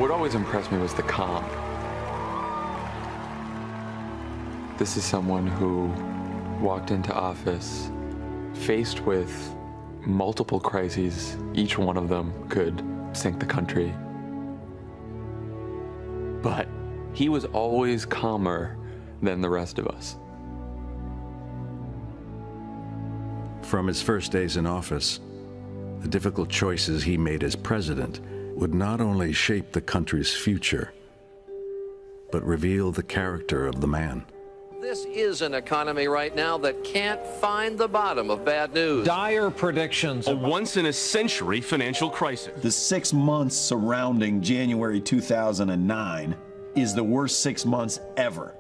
What always impressed me was the calm. This is someone who walked into office faced with multiple crises. Each one of them could sink the country. But he was always calmer than the rest of us. From his first days in office, the difficult choices he made as president would not only shape the country's future, but reveal the character of the man. This is an economy right now that can't find the bottom of bad news. Dire predictions. A once-in-a-century financial crisis. The 6 months surrounding January 2009 is the worst 6 months ever.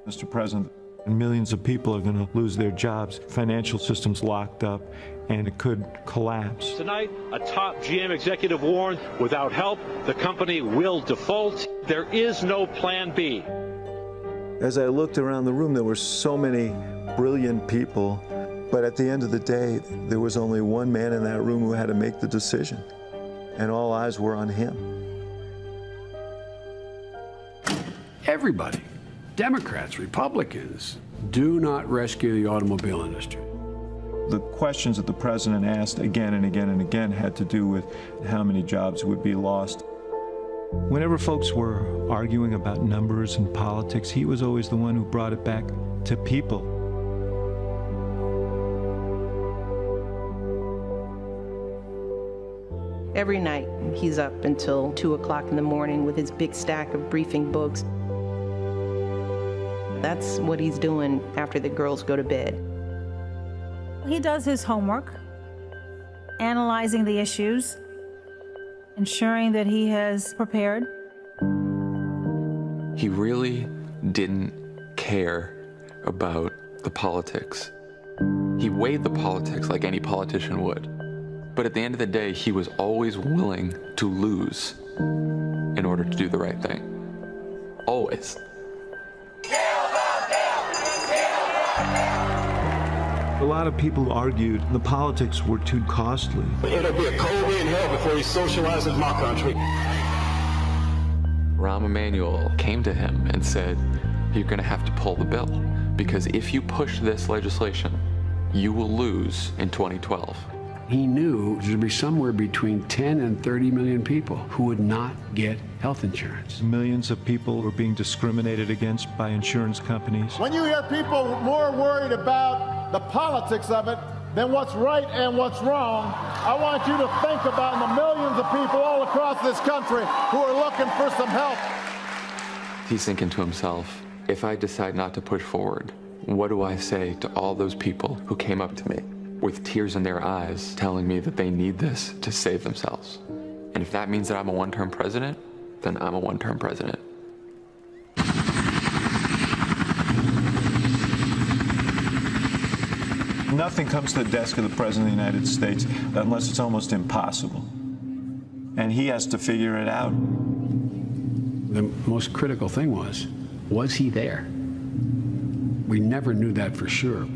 Mr. President, millions of people are going to lose their jobs, financial systems locked up, and it could collapse. Tonight, a top GM executive warned, without help, the company will default. There is no plan B. As I looked around the room, there were so many brilliant people, but at the end of the day, there was only one man in that room who had to make the decision, and all eyes were on him. Everybody, Democrats, Republicans, do not rescue the automobile industry. The questions that the president asked again and again and again had to do with how many jobs would be lost. Whenever folks were arguing about numbers and politics, he was always the one who brought it back to people. Every night, he's up until 2 o'clock in the morning with his big stack of briefing books. That's what he's doing after the girls go to bed. He does his homework, analyzing the issues, ensuring that he has prepared. He really didn't care about the politics. He weighed the politics like any politician would. But at the end of the day, he was always willing to lose in order to do the right thing. Always. A lot of people argued the politics were too costly. It'll be a cold day in hell before he socializes my country. Rahm Emanuel came to him and said, you're going to have to pull the bill, because if you push this legislation, you will lose in 2012. He knew there'd be somewhere between 10 and 30 million people who would not get health insurance. Millions of people were being discriminated against by insurance companies. When you hear people more worried about the politics of it than what's right and what's wrong, I want you to think about the millions of people all across this country who are looking for some help. He's thinking to himself, if I decide not to push forward, what do I say to all those people who came up to me with tears in their eyes telling me that they need this to save themselves? And if that means that I'm a one-term president, then I'm a one-term president. Nothing comes to the desk of the President of the United States unless it's almost impossible. And he has to figure it out. The most critical thing was he there? We never knew that for sure.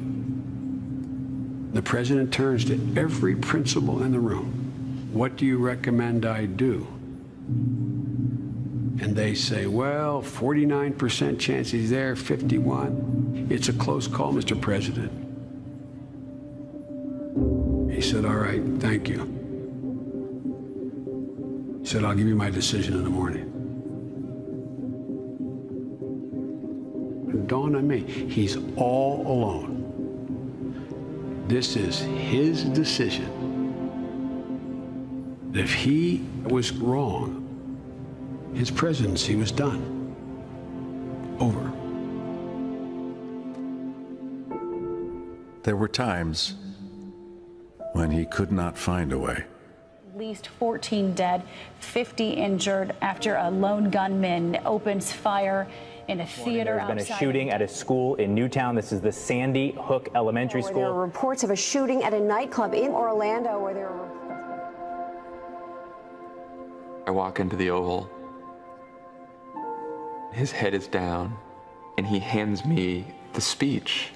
The president turns to every principal in the room. What do you recommend I do? And they say, well, 49% chance he's there, 51. It's a close call, Mr. President. He said, all right, thank you. He said, I'll give you my decision in the morning. It dawned on me, he's all alone. This is his decision. If he was wrong, his presidency was done. Over. There were times when he could not find a way. At least 14 dead, 50 injured after a lone gunman opens fire in a theater outside. There's been a shooting at a school in Newtown. This is the Sandy Hook Elementary School. There are reports of a shooting at a nightclub in Orlando where there were... I walk into the Oval. His head is down, and he hands me the speech,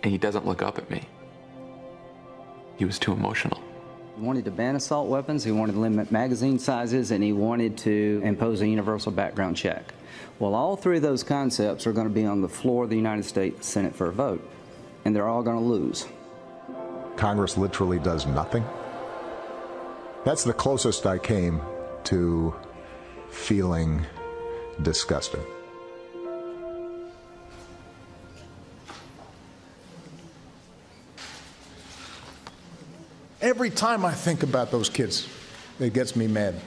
and he doesn't look up at me. He was too emotional. He wanted to ban assault weapons, he wanted to limit magazine sizes, and he wanted to impose a universal background check. Well, all three of those concepts are going to be on the floor of the United States Senate for a vote, and they're all going to lose. Congress literally does nothing. That's the closest I came to feeling disgusted. Every time I think about those kids, it gets me mad.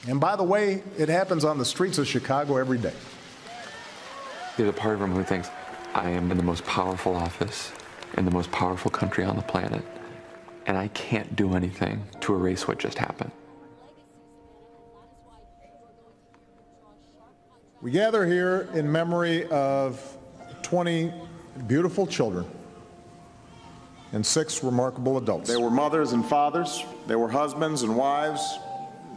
And by the way, it happens on the streets of Chicago every day. There's a part of him who thinks, I am in the most powerful office in the most powerful country on the planet, and I can't do anything to erase what just happened. We gather here in memory of 20 beautiful children and 6 remarkable adults. They were mothers and fathers. They were husbands and wives,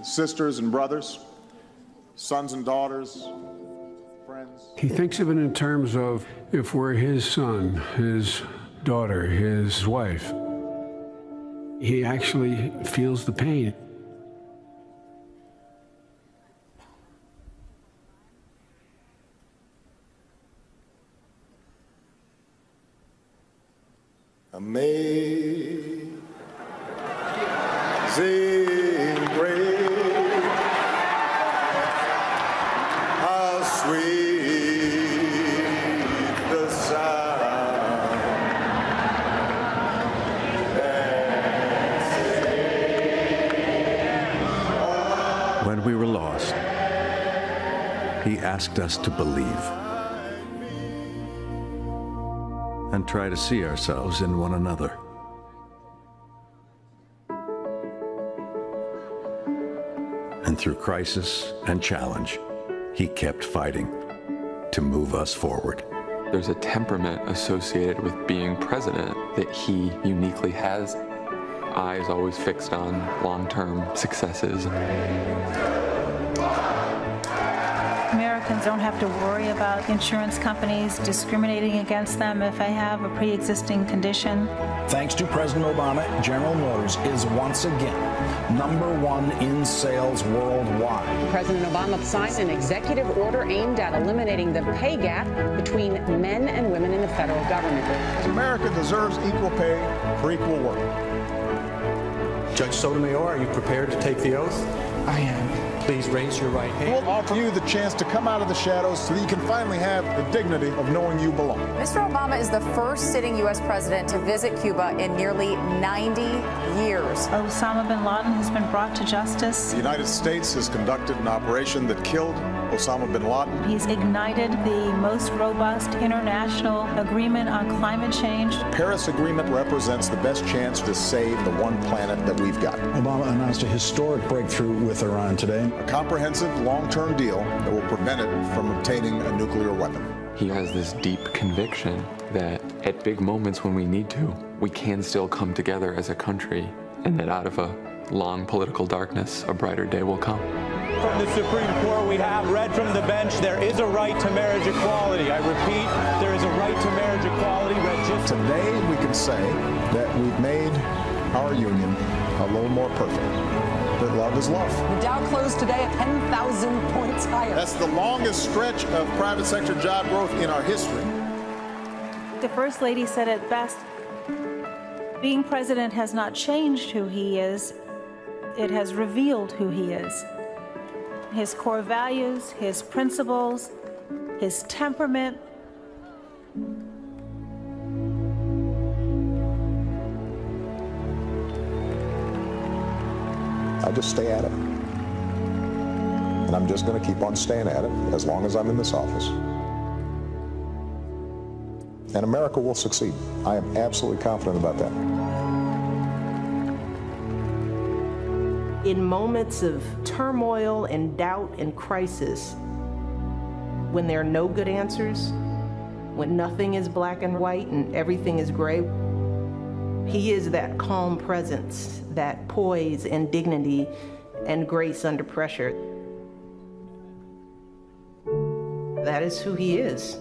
sisters and brothers, sons and daughters, friends. He thinks of it in terms of if we're his son, his daughter, his wife. He actually feels the pain. Amazing grace, how sweet the sound that saved. When we were lost, he asked us to believe and try to see ourselves in one another. And through crisis and challenge, he kept fighting to move us forward. There's a temperament associated with being president that he uniquely has. Eyes always fixed on long-term successes. Americans don't have to worry about insurance companies discriminating against them if they have a pre-existing condition. Thanks to President Obama, General Motors is once again #1 in sales worldwide. President Obama signed an executive order aimed at eliminating the pay gap between men and women in the federal government. America deserves equal pay for equal work. Judge Sotomayor, are you prepared to take the oath? I am. Please raise your right hand. We'll offer you the chance to come out of the shadows so that you can finally have the dignity of knowing you belong. Mr. Obama is the first sitting U.S. president to visit Cuba in nearly 90 years. Osama bin Laden has been brought to justice. The United States has conducted an operation that killed Osama bin Laden. He's ignited the most robust international agreement on climate change. The Paris Agreement represents the best chance to save the one planet that we've got. Obama announced a historic breakthrough with Iran today. A comprehensive long-term deal that will prevent it from obtaining a nuclear weapon. He has this deep conviction that at big moments when we need to, we can still come together as a country, and that out of a long political darkness, a brighter day will come. From the Supreme Court, we have read from the bench, there is a right to marriage equality. I repeat, there is a right to marriage equality. Today, we can say that we've made our union a little more perfect. That love is love. The Dow closed today at 10,000 points higher. That's the longest stretch of private sector job growth in our history. The First Lady said it best, being president has not changed who he is, it has revealed who he is. His core values, his principles, his temperament. I just stay at it. And I'm just going to keep on staying at it as long as I'm in this office. And America will succeed. I am absolutely confident about that. In moments of turmoil and doubt and crisis, when there are no good answers, when nothing is black and white and everything is gray, he is that calm presence, that poise and dignity and grace under pressure. That is who he is.